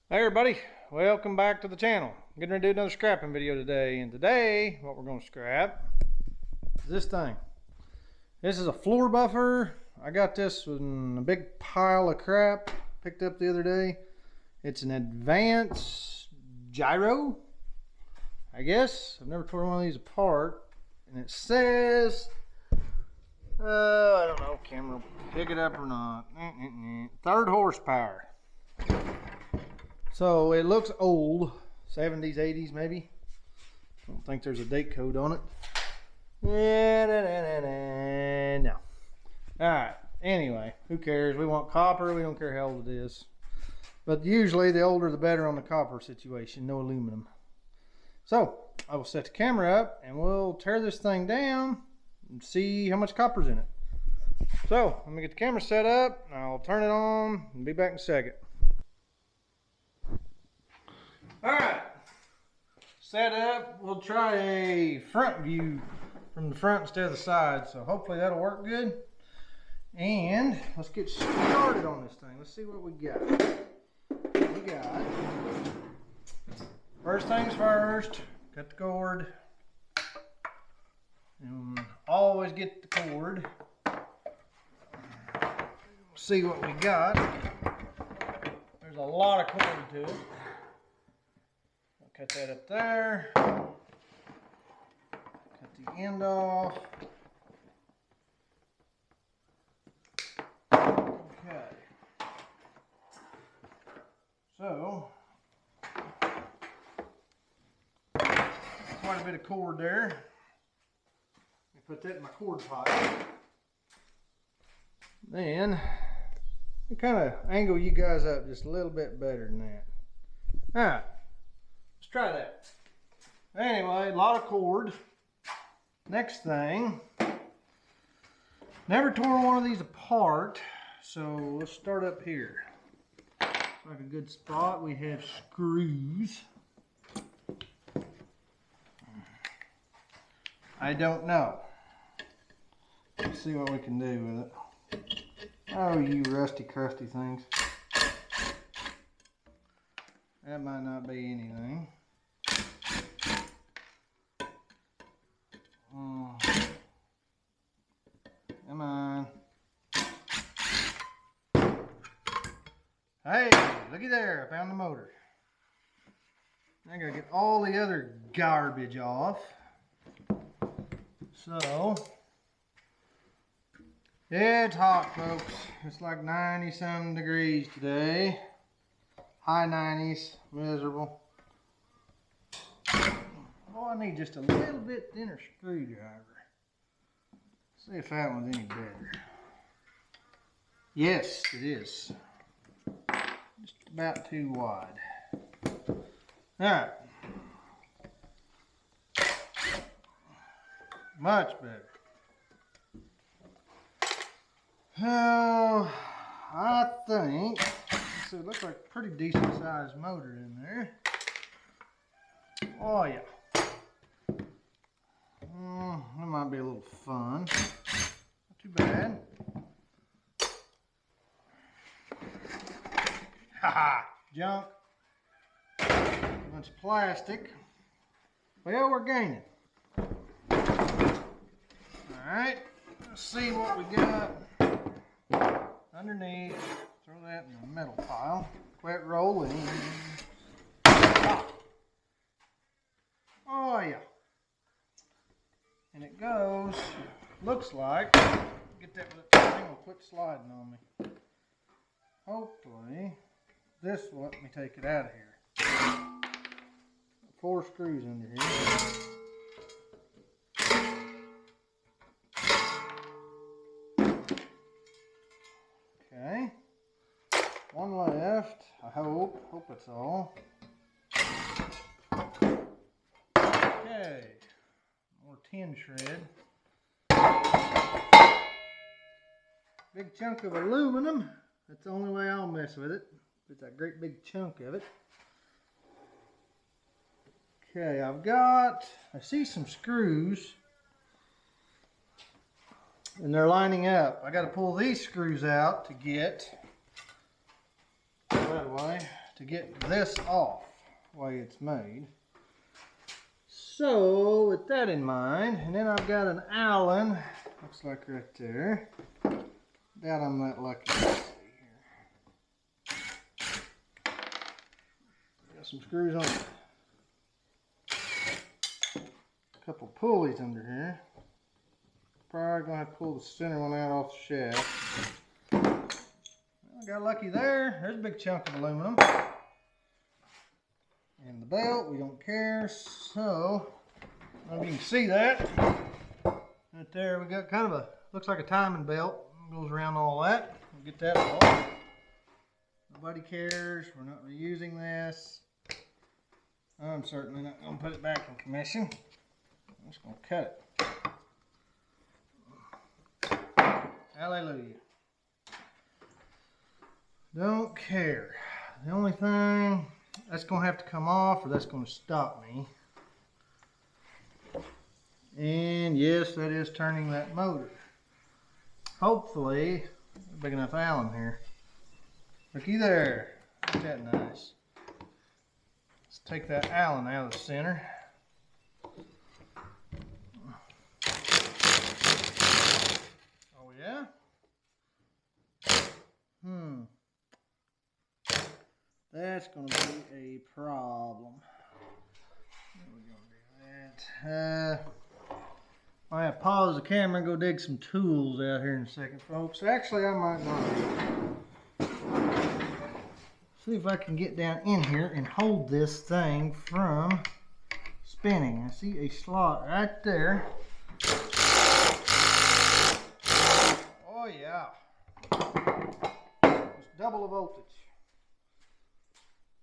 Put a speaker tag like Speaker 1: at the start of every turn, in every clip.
Speaker 1: Hey everybody, welcome back to the channel. I'm getting ready to do another scrapping video today, and today what we're going to scrap is this thing. This is a floor buffer. I got this in a big pile of crap picked up the other day. It's an Advance gyro, I guess. I've never torn one of these apart, and it says I don't know, camera pick it up or not. 3rd horsepower. So it looks old, 70s, 80s maybe. I don't think there's a date code on it. No. Alright, anyway, who cares? We want copper, we don't care how old it is. But usually the older the better on the copper situation, no aluminum. So, I will set the camera up and we'll tear this thing down and see how much copper's in it. So, let me get the camera set up, I'll turn it on and be back in a second. Alright, set up. We'll try a front view from the front instead of the side, so hopefully that'll work good. And let's get started on this thing. Let's see what we got. First things first, cut the cord. And always get the cord. See what we got. There's a lot of cord to it. Cut that up there. Cut the end off. Okay. So, quite a bit of cord there. Let me put that in my cord pipe. Then, we kind of angle you guys up just a little bit better than that. Alright. Let's try that. Anyway, a lot of cord. Next thing, never torn one of these apart, so let's start up here. Looks like a good spot. We have screws. I don't know. Let's see what we can do with it. Oh, you rusty, crusty things. That might not be anything. Come on. Hey, looky there. I found the motor. I gotta get all the other garbage off. So, yeah, it's hot, folks. It's like 90-some degrees today. High 90s, miserable. Oh, I need just a little bit thinner screwdriver. See if that one's any better. Yes, it is. Just about too wide. Alright. Much better. Oh, I think, so it looks like a pretty decent sized motor in there. Oh yeah. That might be a little fun. Not too bad. Haha, junk. A bunch of plastic. Well, we're gaining. Alright, let's see what we got underneath. Throw that in the metal pile. Quit rolling. Oh yeah. And it goes, looks like, get that thing will quit sliding on me. Hopefully, this will let me take it out of here. 4 screws under here. Okay. One left, I hope. Hope it's all. Okay. More tin shred. Big chunk of aluminum. That's the only way I'll mess with it. It's a great big chunk of it. Okay, I see some screws. And they're lining up. I got to pull these screws out to get that way to get this off the way it's made. So with that in mind, and then I've got an Allen, looks like right there. Doubt I'm that lucky. Let's see here. Got some screws on it. A couple pulleys under here. Probably gonna have to pull the center one out off the shaft. Well, I got lucky there. There's a big chunk of aluminum. And the belt, we don't care. So, I don't know if you can see that. Right there, we got kind of a, looks like a timing belt. Goes around all that. We'll get that off. Nobody cares. We're not reusing this. I'm certainly not going to put it back in commission. I'm just going to cut it. Hallelujah. Don't care. The only thing that's going to have to come off, or that's going to stop me. And yes, that is turning that motor. Hopefully, a big enough Allen here. Looky there. Isn't that nice? Let's take that Allen out of the center. Oh yeah? That's going to be a problem. How are we going to do that? I have to pause the camera and go dig some tools out here in a second, folks. Actually, I might not. See if I can get down in here and hold this thing from spinning. I see a slot right there. Oh yeah. It's double the voltage.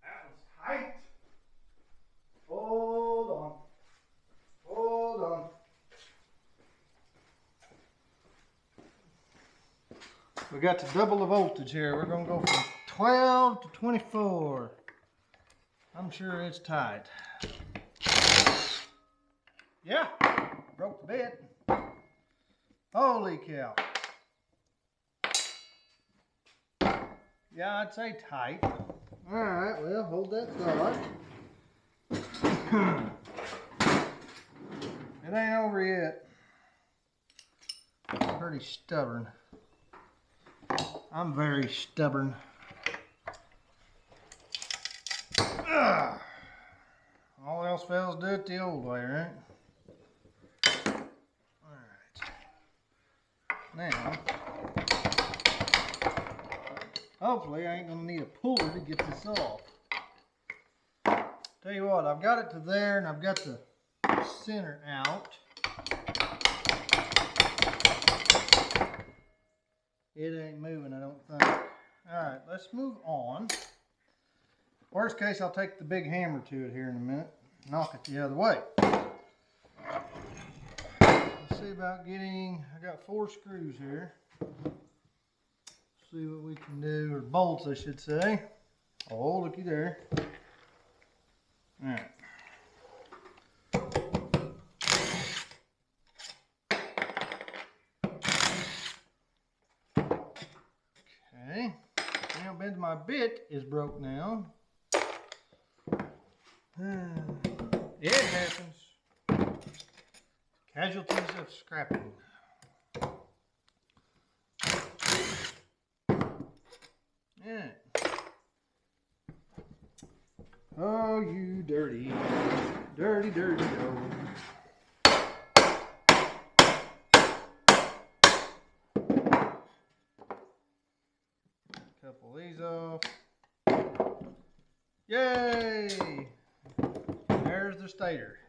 Speaker 1: That was tight. Hold on. Hold on. We got to double the voltage here. We're going to go from 12 to 24. I'm sure it's tight. Yeah, broke the bit. Holy cow. Yeah, I'd say tight. Alright, well, hold that thought. It ain't over yet. I'm pretty stubborn. I'm very stubborn. Ugh. All else fails, do it the old way, right? Alright. Now, hopefully I ain't gonna need a puller to get this off. Tell you what, I've got it to there and I've got the center out. It ain't moving, I don't think. Alright, let's move on. Worst case, I'll take the big hammer to it here in a minute. Knock it the other way. Let's see about getting, I got 4 screws here. See what we can do, or bolts I should say. Oh, looky there. Alright. Okay. Now, bend my bit is broke now. It happens. Casualties of scrapping. Yeah. Oh, you dirty, dirty, dirty dog. Couple of these off. Yay! There's the stator.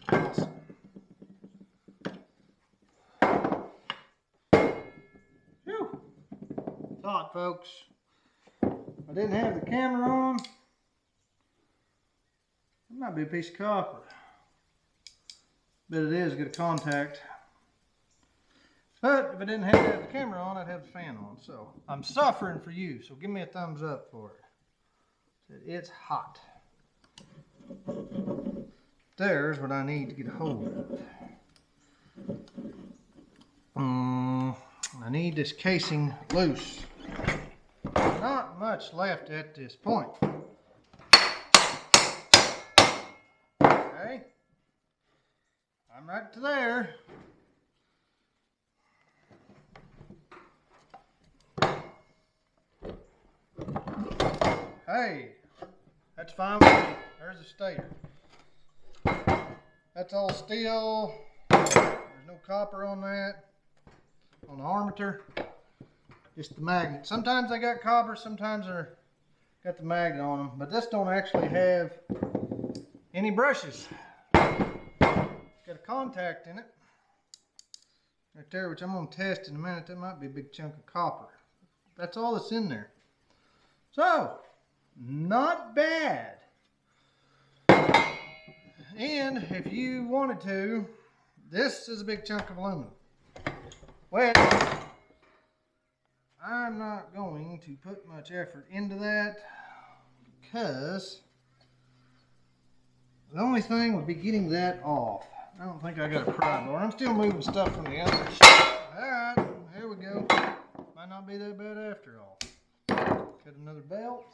Speaker 1: Awesome. Whew. Thought, folks. If I didn't have the camera on, it might be a piece of copper. But it is good contact. But if I didn't have the camera on, I'd have the fan on. So I'm suffering for you. So give me a thumbs up for it. It's hot. There's what I need to get a hold of. I need this casing loose. not much left at this point. Okay. I'm right to there. Hey, that's fine with me. There's a stator. That's all steel. There's no copper on that. On the armature, just the magnet. Sometimes they got copper, sometimes they're got the magnet on them, but this don't actually have any brushes. Got a contact in it right there, which I'm going to test in a minute. That might be a big chunk of copper. That's all that's in there. So, not bad. And if you wanted to, this is a big chunk of aluminum. Well, I'm not going to put much effort into that because the only thing would be getting that off. I don't think I got a pry bar. I'm still moving stuff from the other side. Alright, there we go. Might not be that bad after all. Got another belt.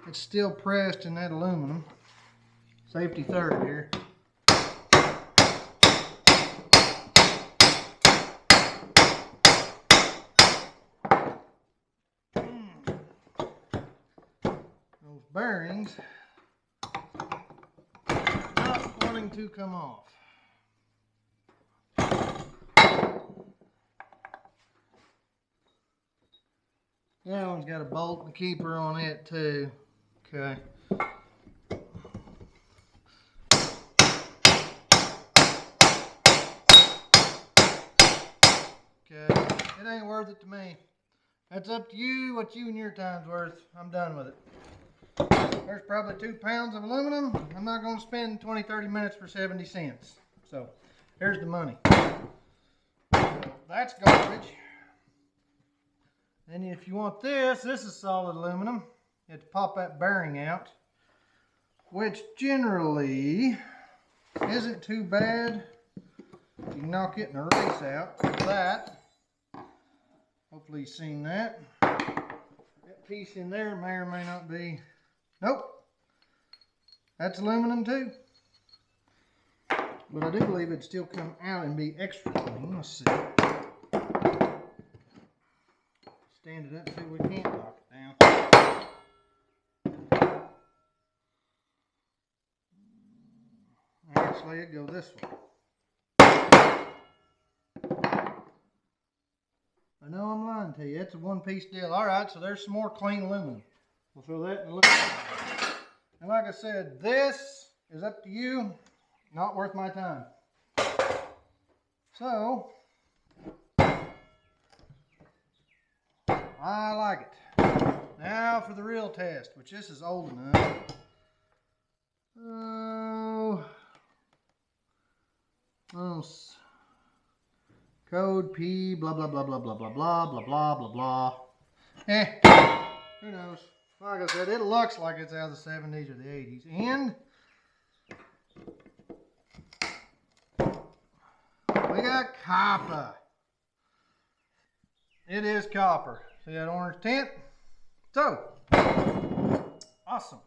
Speaker 1: It's still pressed in that aluminum. Safety third here. Those bearings not wanting to come off. That one's got a bolt and a keeper on it too. Okay. Okay. It ain't worth it to me. That's up to you, what you and your time's worth. I'm done with it. There's probably 2 pounds of aluminum. I'm not going to spend 20-30 minutes for 70 cents. So, here's the money. So, that's garbage. And if you want this is solid aluminum. You have to pop that bearing out, which generally isn't too bad. You can knock it and erase out that. Hopefully you've seen that. That piece in there may or may not be. Nope. That's aluminum too. But I do believe it'd still come out and be extra clean. Let's see. Stand it up so we can't knock it down. Actually, it go this way. I know I'm lying to you. It's a one-piece deal. All right, so there's some more clean aluminum. We'll throw that in the look. And like I said, this is up to you. Not worth my time. So, I like it. Now for the real test, which this is old enough. Code P, blah, blah, blah, blah, blah, blah, blah, blah, blah, blah, blah. Who knows? Like I said, it looks like it's out of the 70s or the 80s. And we got copper. It is copper. See that orange tint? So, awesome.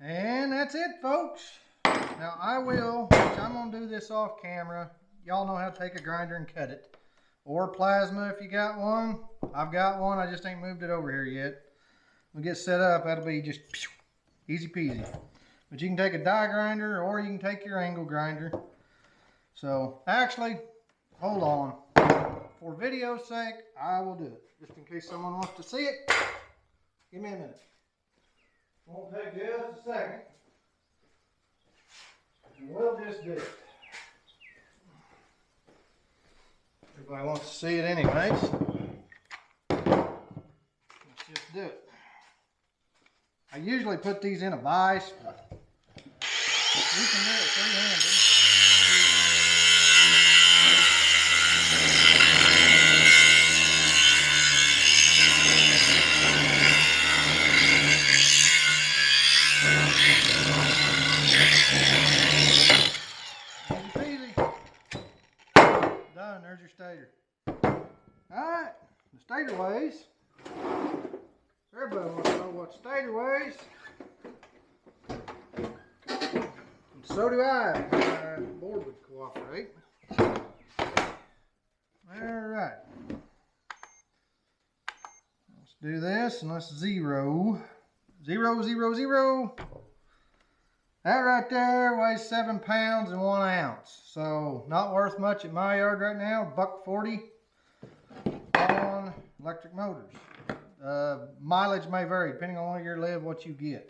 Speaker 1: And that's it, folks. Now I will, which I'm going to do this off camera. Y'all know how to take a grinder and cut it. Or plasma if you got one. I've got one, I just ain't moved it over here yet. We'll get set up, that'll be just easy peasy. But you can take a die grinder or you can take your angle grinder. So, actually, hold on. For video's sake, I will do it. Just in case someone wants to see it. Give me a minute. Won't take just a second. And we'll just do it. Everybody wants to see it anyways. Let's just do it. I usually put these in a vise, but you can do it three-handed. Easy peasy. Done, there's your stator. stator weighs. Everybody wants to know what stator weighs. And so do I, if my board would cooperate. Alright. Let's do this and let's zero. 0, 0, 0. That right there weighs 7 pounds and 1 ounce. So not worth much at my yard right now. $1.40 on electric motors. Mileage may vary depending on where you live, what you get.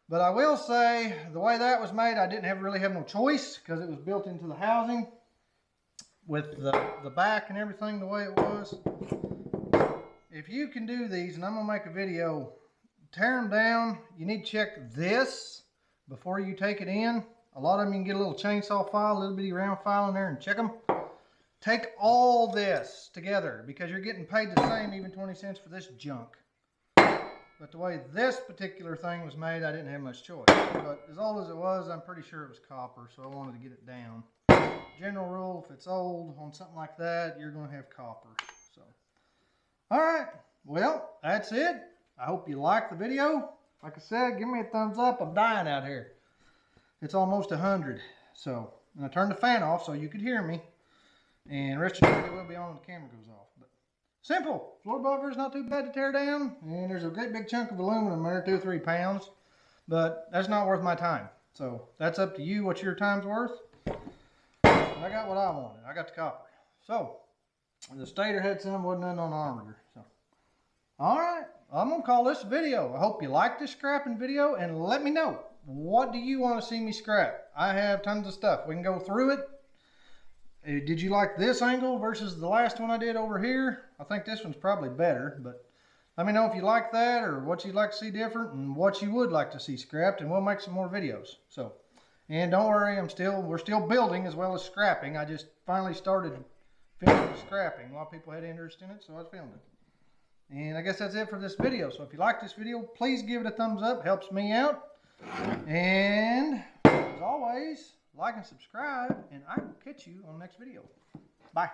Speaker 1: But I will say the way that was made, I didn't really have no choice because it was built into the housing with the back and everything the way it was. If you can do these, and I'm gonna make a video, tear them down. You need to check this before you take it in. A lot of them you can get a little chainsaw file, a little bitty round file in there and check them. Take all this together because you're getting paid the same, even 20 cents for this junk. But the way this particular thing was made, I didn't have much choice. But as old as it was, I'm pretty sure it was copper, so I wanted to get it down. General rule, if it's old on something like that, you're going to have copper. So, all right, well, that's it. I hope you liked the video. Like I said, give me a thumbs up. I'm dying out here. It's almost 100. So, and I turned the fan off so you could hear me. And rest assured it will be on when the camera goes off. But simple. Floor buffer is not too bad to tear down. And there's a great big chunk of aluminum there, 2 or 3 pounds. But that's not worth my time. So, that's up to you what your time's worth. And I got what I wanted. I got the copper. So, the stator had some, wasn't none on the armature. So, alright. I'm going to call this a video. I hope you like this scrapping video and let me know. What do you want to see me scrap? I have tons of stuff. We can go through it. Did you like this angle versus the last one I did over here? I think this one's probably better, but let me know if you like that or what you'd like to see different and what you would like to see scrapped, and we'll make some more videos. So, and don't worry, we're still building as well as scrapping. I just finally started filming scrapping. A lot of people had interest in it, so I was filming it. And I guess that's it for this video. So if you like this video, please give it a thumbs up. Helps me out. And as always, like and subscribe. And I will catch you on the next video. Bye.